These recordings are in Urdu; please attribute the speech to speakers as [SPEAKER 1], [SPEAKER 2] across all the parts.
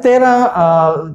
[SPEAKER 1] 13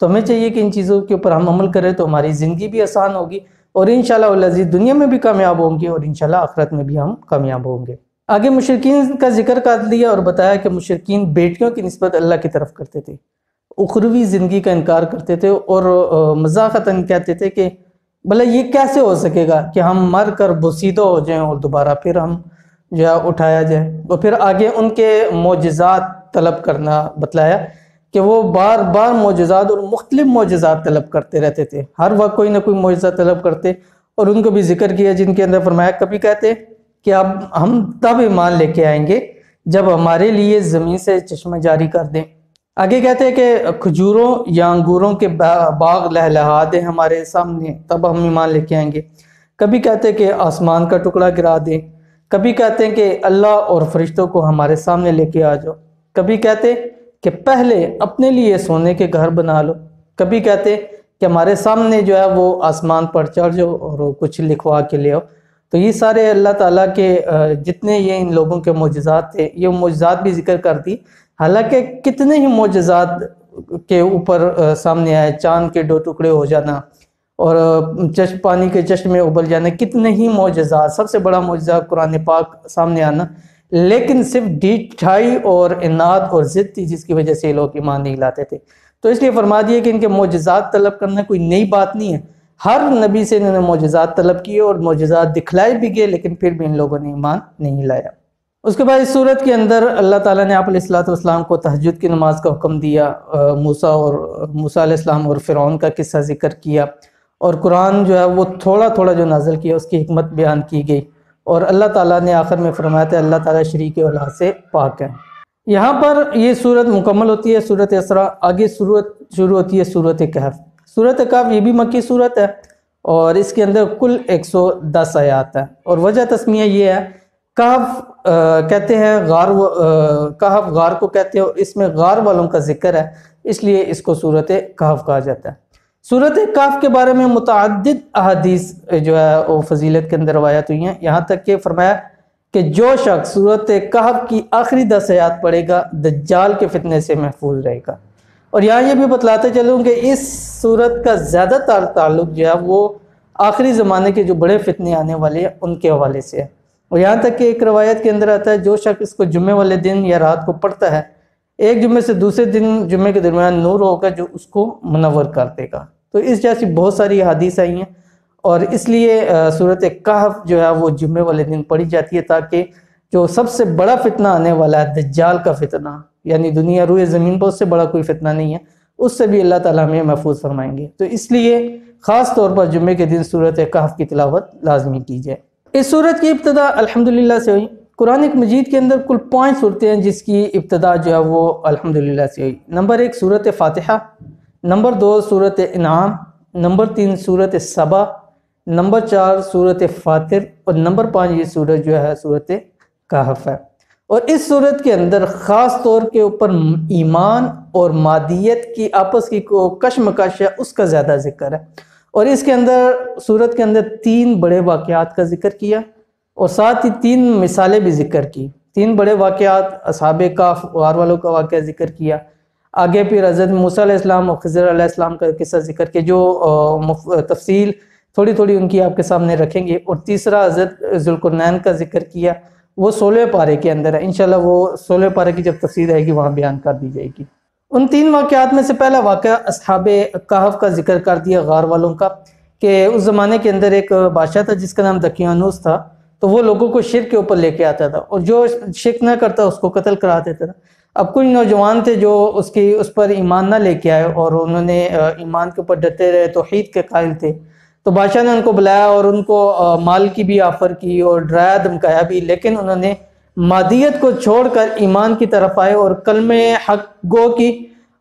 [SPEAKER 1] تو ہمیں چاہیے کہ ان چیزوں کے اوپر ہم عمل کریں تو ہماری زندگی بھی آسان ہوگی، اور انشاءاللہ العزیز دنیا میں بھی کامیاب ہوں گے، اور انشاءاللہ آخرت میں بھی ہم کامیاب ہوں گے۔ آگے مشرکین کا ذکر کر دیا اور بتایا کہ مشرکین بیٹیوں کی نسبت اللہ کی طرف کرتے تھے، اخروی زندگی کا انکار کرتے تھے، اور مزاحتاً کہتے تھے کہ بھلا یہ کیسے ہو سکے گا کہ ہم مر کر بوسیدہ ہو جائیں اور دوبارہ پھر ہم جو ہے اٹھایا جائے۔ اور پھر آگے ان کے معجزات طلب کرنا بتلایا کہ وہ بار بار معجزات اور مختلف معجزات طلب کرتے رہتے تھے، ہر وقت کوئی نہ کوئی معجزہ طلب کرتے، اور ان کو بھی ذکر کیا جن کے اندر فرمایا کبھی کہتے کہ اب ہم تب ایمان لے کے آئیں گے جب ہمارے لیے زمین سے چشمہ جاری کر دیں۔ آگے کہتے ہیں کہ کھجوروں یا انگوروں کے باغ لہلہا دیں ہمارے سامنے تب ہم ایمان لے کے آئیں گے۔ کبھی کہتے ہیں کہ آسمان کا ٹکڑا گرا دیں، کبھی کہتے ہیں کہ اللہ اور فرشتوں کو ہمارے سامنے لے کے آ جاؤ، کبھی کہتے کہ پہلے اپنے لیے سونے کے گھر بنا لو، کبھی کہتے کہ ہمارے سامنے جو ہے وہ آسمان پر چڑھ جاؤ اور کچھ لکھوا کے لے آؤ۔ تو یہ سارے اللہ تعالیٰ کے جتنے یہ ان لوگوں کے معجزات تھے، یہ معجزات بھی ذکر کر دی، حالانکہ کتنے ہی معجزات کے اوپر سامنے آئے، چاند کے 2 ٹکڑے ہو جانا اور پانی کے چشمے ابل جانا، کتنے ہی معجزات، سب سے بڑا معجزہ قرآن پاک سامنے آنا، لیکن صرف ڈھیٹھائی اور اناد اور ضد تھی جس کی وجہ سے لوگ ایمان نہیں لاتے تھے۔ تو اس لیے فرما دیا کہ ان کے معجزات طلب کرنا کوئی نئی بات نہیں ہے، ہر نبی سے انہوں نے معجزات طلب کیے اور معجزات دکھلائے بھی گئے، لیکن پھر بھی ان لوگوں نے ایمان نہیں لایا۔ اس کے بعد اس صورت کے اندر اللہ تعالیٰ نے آپ علیہ السلام کو تہجد کی نماز کا حکم دیا، موسیٰ علیہ السلام اور فرعون کا قصہ ذکر کیا، اور قرآن جو ہے وہ تھوڑا تھوڑا جو نازل کیا اس کی حکمت بیان کی گئی، اور اللہ تعالیٰ نے آخر میں فرمایا تھا اللہ تعالیٰ شریک اولاد سے پاک ہے۔ یہاں پر یہ صورت مکمل ہوتی ہے، صورت اسراء۔ آگے صورت شروع ہوتی ہے صورت کہف۔ صورت کہف یہ بھی مکی صورت ہے، اور اس کے اندر کل 110 آیات ہیں، اور وجہ تسمیہ یہ ہے کہف کہتے ہیں کہف غار کو کہتے ہیں، اور اس میں غار والوں کا ذکر ہے، اس لیے اس کو صورت کہف کہا جاتا ہے۔ صورت کہف کے بارے میں متعدد احادیث جو ہے وہ فضیلت کے اندر روایت ہوئی ہیں، یہاں تک کہ فرمایا کہ جو شخص صورت کہف کی آخری 10 آیات پڑھے گا دجال کے فتنے سے محفوظ رہے گا۔ اور یہاں یہ بھی بتلاتے چلوں کہ اس صورت کا زیادہ تر تعلق جو ہے وہ آخری زمانے کے جو بڑے فتنے آنے والے ہیں ان کے حوالے سے ہے، اور یہاں تک کہ ایک روایت کے اندر آتا ہے جو شخص اس کو جمعے والے دن یا رات کو پڑھتا ہے، ایک جمعے سے دوسرے دن جمعے کے درمیان نور ہوگا جو اس کو منور کر دے گا۔ تو اس جیسی بہت ساری حدیث آئی ہیں، اور اس لیے صورت کہف جو ہے وہ جمعے والے دن پڑھی جاتی ہے تاکہ جو سب سے بڑا فتنہ آنے والا ہے دجال کا فتنہ، یعنی دنیا روئے زمین پر اس سے بڑا کوئی فتنہ نہیں ہے، اس سے بھی اللہ تعالیٰ ہمیں محفوظ فرمائیں گے۔ تو اس لیے خاص طور پر جمعے کے دن صورت کہف کی تلاوت لازمی کی جائے۔ اس صورت کی ابتدا الحمدللہ سے ہوئی۔ قرآن مجید کے اندر کل 5 صورتیں ہیں جس کی ابتدا جو ہے وہ الحمدللہ سے ہوئی۔ نمبر 1 صورت فاتحہ، نمبر 2 صورت انعام، نمبر 3 صورت سبا، نمبر 4 صورت فاطر، اور نمبر 5 یہ صورت جو ہے صورت کہف ہے۔ اور اس صورت کے اندر خاص طور کے اوپر ایمان اور مادیت کی آپس کی کشمکش ہے اس کا زیادہ ذکر ہے، اور اس کے اندر صورت کے اندر 3 بڑے واقعات کا ذکر کیا، اور ساتھ ہی 3 مثالیں بھی ذکر کی۔ 3 بڑے واقعات اصحاب کہف غار والوں کا واقعہ ذکر کیا، آگے پھر حضرت موسیٰ علیہ السلام اور خضر علیہ السلام کا قصہ ذکر کیا جو تفصیل تھوڑی تھوڑی ان کی آپ کے سامنے رکھیں گے، اور تیسرا حضرت ذوالقرنین کا ذکر کیا، وہ 16 پارے کے اندر ہے، انشاءاللہ وہ 16 پارے کی جب تفصیل آئے گی وہاں بیان کر دی جائے گی۔ ان 3 واقعات میں سے پہلا واقعہ اصحاب کہف کا ذکر کر دیا غار والوں کا، کہ اس زمانے کے اندر ایک بادشاہ تھا جس کا نام دقیانوس تھا، تو وہ لوگوں کو شرک کے اوپر لے کے آتا تھا، اور جو شرک نہ کرتا اس کو قتل کرا دیتا تھا۔ اب کچھ نوجوان تھے جو اس پر ایمان نہ لے کے آئے، اور انہوں نے ایمان کے اوپر ڈٹے رہے، توحید کے قائل تھے، تو بادشاہ نے ان کو بلایا اور ان کو مال کی بھی آفر کی اور ڈرایا دھمکایا بھی، لیکن انہوں نے مادیت کو چھوڑ کر ایمان کی طرف آئے اور کلمہ حق گو کی،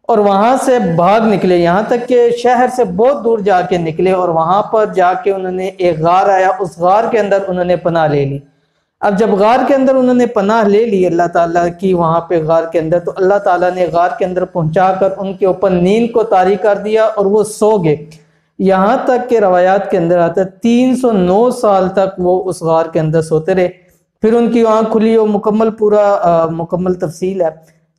[SPEAKER 1] اور وہاں سے بھاگ نکلے، یہاں تک کہ شہر سے بہت دور جا کے نکلے، اور وہاں پر جا کے انہوں نے ایک غار آیا، اس غار کے اندر انہوں نے پناہ لے لی۔ اب جب غار کے اندر انہوں نے پناہ لے لی اللہ تعالیٰ کی وہاں پہ غار کے اندر، تو اللہ تعالیٰ نے غار کے اندر پہنچا کر ان کے اوپر نیند کو طاری کر دیا اور وہ سو گئے، یہاں تک کہ روایات کے اندر آتا ہے 309 سال تک وہ اس غار کے اندر سوتے رہے۔ پھر ان کی آنکھ کھلی اور مکمل تفصیل ہے،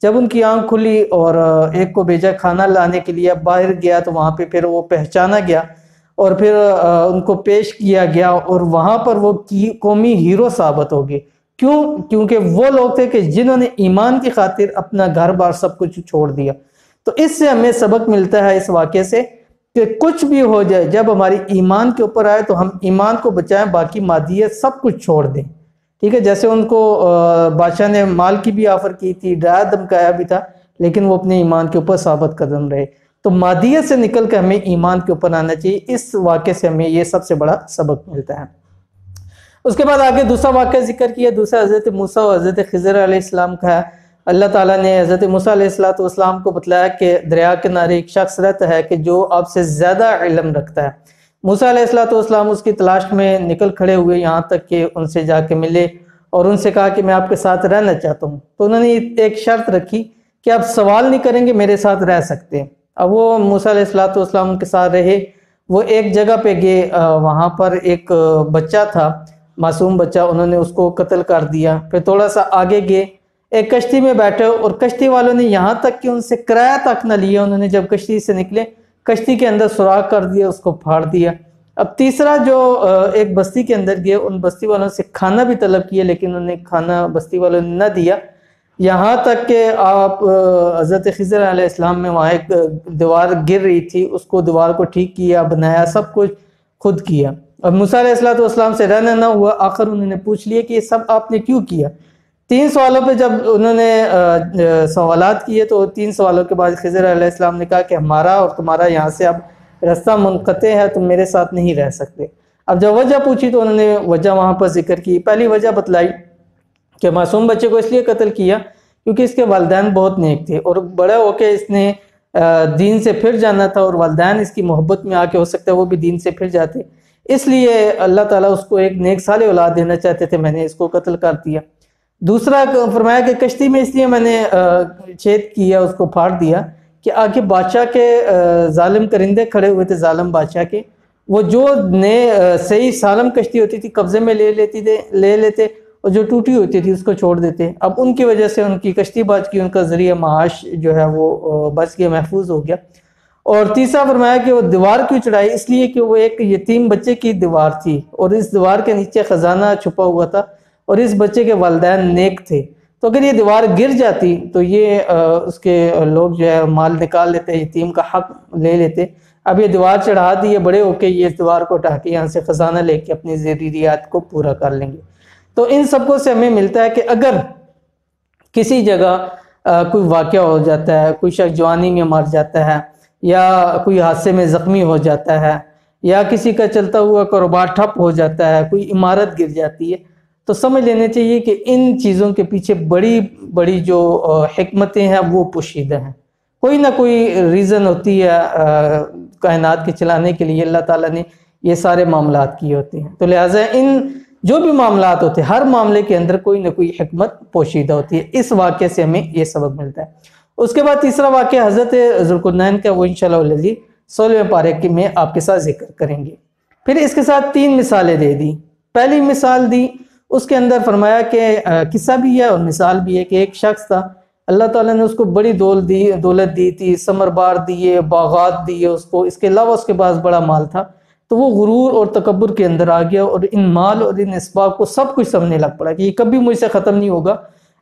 [SPEAKER 1] جب ان کی آنکھ کھلی اور ایک کو بھیجا کھانا لانے کے لیے، باہر گیا تو وہاں پہ پھر وہ پہچانا گیا اور پھر ان کو پیش کیا گیا، اور وہاں پر وہ قومی ہیرو ثابت ہو گئے۔ کیوں؟ کیونکہ وہ لوگ تھے کہ جنہوں نے ایمان کی خاطر اپنا گھر بار سب کچھ چھوڑ دیا۔ تو اس سے ہمیں سبق ملتا ہے اس واقعے سے کہ کچھ بھی ہو جائے، جب ہماری ایمان کے اوپر آئے تو ہم ایمان کو بچائیں، باقی مادیت سب کچھ چھوڑ دیں، ٹھیک ہے۔ جیسے ان کو بادشاہ نے مال کی بھی آفر کی تھی، ڈرایا دھمکایا بھی تھا، لیکن وہ اپنے ایمان کے اوپر ثابت قدم رہے۔ تو مادیت سے نکل کے ہمیں ایمان کے اوپر آنا چاہیے۔ اس واقعے سے ہمیں یہ سب سے بڑا سبق ملتا ہے۔ اس کے بعد آگے دوسرا واقعہ ذکر کیا، دوسرا حضرت موسیٰ و حضرت خضر علیہ السلام کا ہے۔ اللہ تعالیٰ نے حضرت موسیٰ علیہ السلام کو بتلایا کہ دریا کنارے ایک شخص رہتا ہے کہ جو آپ سے زیادہ علم رکھتا ہے۔ موسیٰ علیہ السلام اس کی تلاش میں نکل کھڑے ہوئے، یہاں تک کہ ان سے جا کے ملے اور ان سے کہا کہ میں آپ کے ساتھ رہنا چاہتا ہوں۔ تو انہوں نے ایک شرط رکھی کہ آپ سوال نہیں کریں گے، میرے ساتھ رہ سکتے ہیں۔ اب وہ موسیٰ علیہ السلام ان کے ساتھ رہے۔ وہ ایک جگہ پہ گئے، وہاں پر ایک بچہ تھا، معصوم بچہ، انہوں نے اس کو قتل کر دیا۔ پھر تھوڑا سا آگے گئے، ایک کشتی میں بیٹھے اور کشتی والوں نے یہاں تک کہ ان سے کرایہ تک نہ لیا، انہوں نے جب کشتی سے نکلے کشتی کے اندر سوراخ کر دیا، اس کو پھاڑ دیا۔ اب تیسرا جو ایک بستی کے اندر گئے، ان بستی والوں سے کھانا بھی طلب کیا، لیکن انہوں نے کھانا بستی والوں نے نہ دیا، یہاں تک کہ آپ حضرت خضر علیہ السلام میں وہاں ایک دیوار گر رہی تھی، اس کو دیوار کو ٹھیک کیا، بنایا، سب کچھ خود کیا۔ اب موسیٰ علیہ السلام سے رہنا نہ ہوا، آخر انہوں نے پوچھ لیا کہ یہ سب آپ نے کیوں کیا؟ 3 سوالوں پہ جب انہوں نے سوالات کیے تو 3 سوالوں کے بعد خضر علیہ السلام نے کہا کہ ہمارا اور تمہارا یہاں سے اب رستہ منقطع ہے، تم میرے ساتھ نہیں رہ سکتے۔ اب جب وجہ پوچھی تو انہوں نے وجہ وہاں پر ذکر کی۔ پہلی وجہ بتلائی کہ معصوم بچے کو اس لیے قتل کیا کیونکہ اس کے والدین بہت نیک تھے اور بڑے ہو کے اس نے دین سے پھر جانا تھا، اور والدین اس کی محبت میں آ کے ہو سکتا ہے وہ بھی دین سے پھر جاتے، اس لیے اللہ تعالیٰ اس کو ایک نیک صالح اولاد دینا چاہتے تھے، میں نے اس کو قتل کر دیا۔ دوسرا فرمایا کہ کشتی میں اس لیے میں نے چھید کیا، اس کو پھاڑ دیا کہ آگے بادشاہ کے ظالم کرندے کھڑے ہوئے تھے، ظالم بادشاہ کے، وہ جو صحیح سالم کشتی ہوتی تھی قبضے میں لے لیتے اور جو ٹوٹی ہوتی تھی اس کو چھوڑ دیتے۔ اب ان کی وجہ سے ان کی کشتی بچ گئی، ان کا ذریعہ معاش جو ہے وہ بچ گیا، محفوظ ہو گیا۔ اور تیسرا فرمایا کہ وہ دیوار کیوں چڑھائی؟ اس لیے کہ وہ ایک یتیم بچے کی دیوار تھی اور اس دیوار کے نیچے خزانہ چھپا ہوا تھا اور اس بچے کے والدین نیک تھے، تو اگر یہ دیوار گر جاتی تو یہ اس کے لوگ جو ہے مال نکال لیتے، یتیم کا حق لے لیتے۔ اب یہ دیوار چڑھا دی ہے، بڑے ہو کے یہ اس دیوار کو اٹھا کے یہاں سے خزانہ لے کے اپنی ضروریات کو پورا کر لیں گے۔ تو ان سب کو سے ہمیں ملتا ہے کہ اگر کسی جگہ کوئی واقعہ ہو جاتا ہے، کوئی شخص جوانی میں مر جاتا ہے یا کوئی حادثے میں زخمی ہو جاتا ہے یا کسی کا چلتا ہوا کاروبار ٹھپ ہو جاتا ہے، کوئی عمارت گر جاتی ہے، تو سمجھ لینے چاہیے کہ ان چیزوں کے پیچھے بڑی بڑی جو حکمتیں ہیں وہ پوشیدہ ہیں، کوئی نہ کوئی ریزن ہوتی ہے کائنات کے چلانے کے لیے، اللہ تعالیٰ نے یہ سارے معاملات کیے ہوتے ہیں۔ تو لہٰذا ان جو بھی معاملات ہوتے ہیں ہر معاملے کے اندر کوئی نہ کوئی حکمت پوشیدہ ہوتی ہے۔ اس واقعے سے ہمیں یہ سبق ملتا ہے۔ اس کے بعد تیسرا واقعہ حضرت ذوالقرنین کا، وہ انشاءاللہ 16ویں پارے کی میں آپ کے ساتھ ذکر کریں گے۔ پھر اس کے ساتھ 3 مثالیں دے دی۔ پہلی مثال دی، اس کے اندر فرمایا کہ قصہ بھی ہے اور مثال بھی ہے کہ ایک شخص تھا، اللہ تعالیٰ نے اس کو بڑی دولت دی تھی، ثمر بار دیے، باغات دیے اس کو، اس کے علاوہ اس کے پاس بڑا مال تھا، تو وہ غرور اور تکبر کے اندر آ گیا اور ان مال اور ان اسباب کو سب کچھ سمجھنے لگ پڑا کہ یہ کبھی مجھ سے ختم نہیں ہوگا،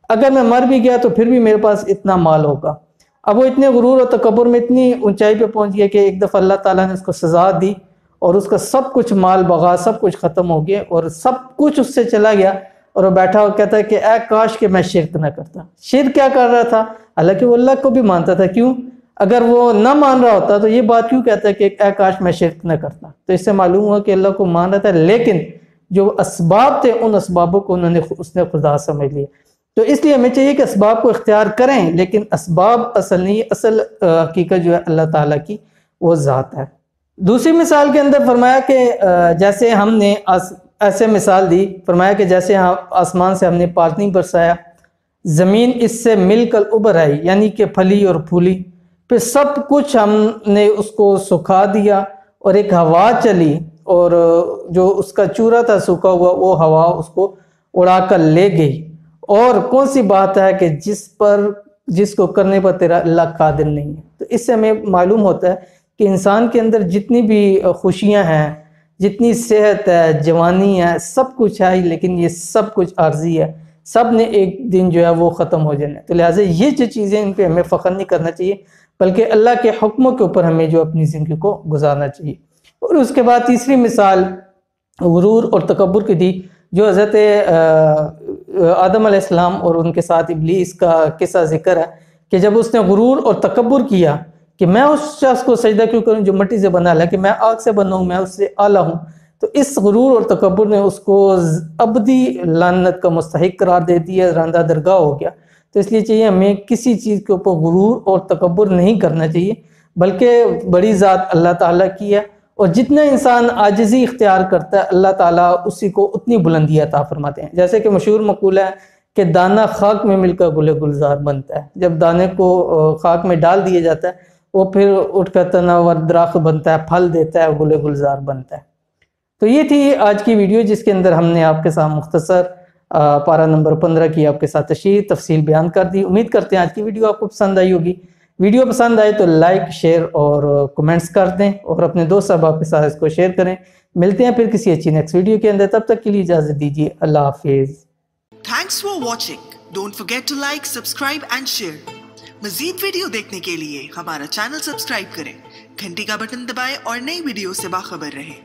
[SPEAKER 1] اگر میں مر بھی گیا تو پھر بھی میرے پاس اتنا مال ہوگا۔ اب وہ اتنے غرور اور تکبر میں اتنی اونچائی پہ پہنچ گیا کہ ایک دفعہ اللہ تعالیٰ نے اس کو سزا دی اور اس کا سب کچھ مال بغا سب کچھ ختم ہو گیا اور سب کچھ اس سے چلا گیا، اور وہ بیٹھا ہوا کہتا ہے کہ اے کاش کہ میں شرک نہ کرتا۔ شرک کیا کر رہا تھا؟ حالانکہ وہ اللہ کو بھی مانتا تھا، کیوں؟ اگر وہ نہ مان رہا ہوتا تو یہ بات کیوں کہتا ہے کہ اے کاش میں شرک نہ کرتا؟ تو اس سے معلوم ہوا کہ اللہ کو مان رہا تھا، لیکن جو اسباب تھے ان اسبابوں کو اس نے خدا سمجھ لیا۔ تو اس لیے ہمیں چاہیے کہ اسباب کو اختیار کریں، لیکن اسباب اصل نہیں، اصل حقیقت جو ہے اللہ تعالیٰ کی وہ ذات ہے۔ دوسری مثال کے اندر فرمایا کہ جیسے ہم نے ایسے مثال دی، فرمایا کہ جیسے آسمان سے ہم نے پانی برسایا، زمین اس سے مل کر ابھر آئی، یعنی کہ پھلی اور پھولی، پھر سب کچھ ہم نے اس کو سکھا دیا اور ایک ہوا چلی اور جو اس کا چورا تھا سوکھا ہوا وہ ہوا اس کو اڑا کر لے گئی۔ اور کون سی بات ہے کہ جس پر جس کو کرنے پر تیرا اللہ قادر نہیں ہے۔ تو اس سے ہمیں معلوم ہوتا ہے کہ انسان کے اندر جتنی بھی خوشیاں ہیں، جتنی صحت ہے، جوانی ہے، سب کچھ ہے، لیکن یہ سب کچھ عارضی ہے، سب نے ایک دن جو ہے وہ ختم ہو جانا ہے۔ تو لہٰذا یہ جو چیزیں ان پہ ہمیں فخر نہیں کرنا چاہیے، بلکہ اللہ کے حکموں کے اوپر ہمیں جو اپنی زندگی کو گزارنا چاہیے۔ اور اس کے بعد تیسری مثال غرور اور تکبر کی دی، جو حضرت آدم علیہ السلام اور ان کے ساتھ ابلیس کا قصہ ذکر ہے کہ جب اس نے غرور اور تکبر کیا کہ میں اس شخص کو سجدہ کیوں کروں جو مٹی سے بنا ہے، کہ میں آگ سے بنا ہوں، میں اس سے اعلیٰ ہوں، تو اس غرور اور تکبر نے اس کو ابدی لعنت کا مستحق قرار دے دیا، راندہ درگاہ ہو گیا۔ تو اس لیے چاہیے ہمیں کسی چیز کے اوپر غرور اور تکبر نہیں کرنا چاہیے، بلکہ بڑی ذات اللہ تعالیٰ کی ہے، اور جتنا انسان عاجزی اختیار کرتا ہے اللہ تعالیٰ اسی کو اتنی بلندی عطا فرماتے ہیں۔ جیسے کہ مشہور مقولہ ہے کہ دانہ خاک میں مل کر گل گلزار بنتا ہے۔ جب دانے کو خاک میں ڈال دیا جاتا ہے وہ پھر اٹھ کر تناور درخت بنتا ہے، پھل دیتا ہے، گل گلزار بنتا ہے۔ تو یہ تھی آج کی ویڈیو، جس کے اندر ہم نے آپ کے ساتھ مختصر پارہ نمبر 15 کی آپ کے ساتھ تشریح تفصیل بیان کر دی۔ امید کرتے ہیں آج کی ویڈیو آپ کو پسند آئی ہوگی۔ ویڈیو پسند آئے تو لائک، شیئر اور کمنٹس کر دیں، اور اپنے دوست احباب کے ساتھ اس کو شیئر کریں۔ ملتے ہیں پھر کسی اچھی نیکسٹ ویڈیو کے اندر، تب تک کے لیے اجازت دیجیے، اللہ حافظ۔
[SPEAKER 2] Thanks for watching. Don't forget to like, subscribe and share. مزید ویڈیو دیکھنے کے لیے ہمارا چینل سبسکرائب کریں، گھنٹی کا بٹن دبائیں اور نئی ویڈیو سے باخبر رہیں۔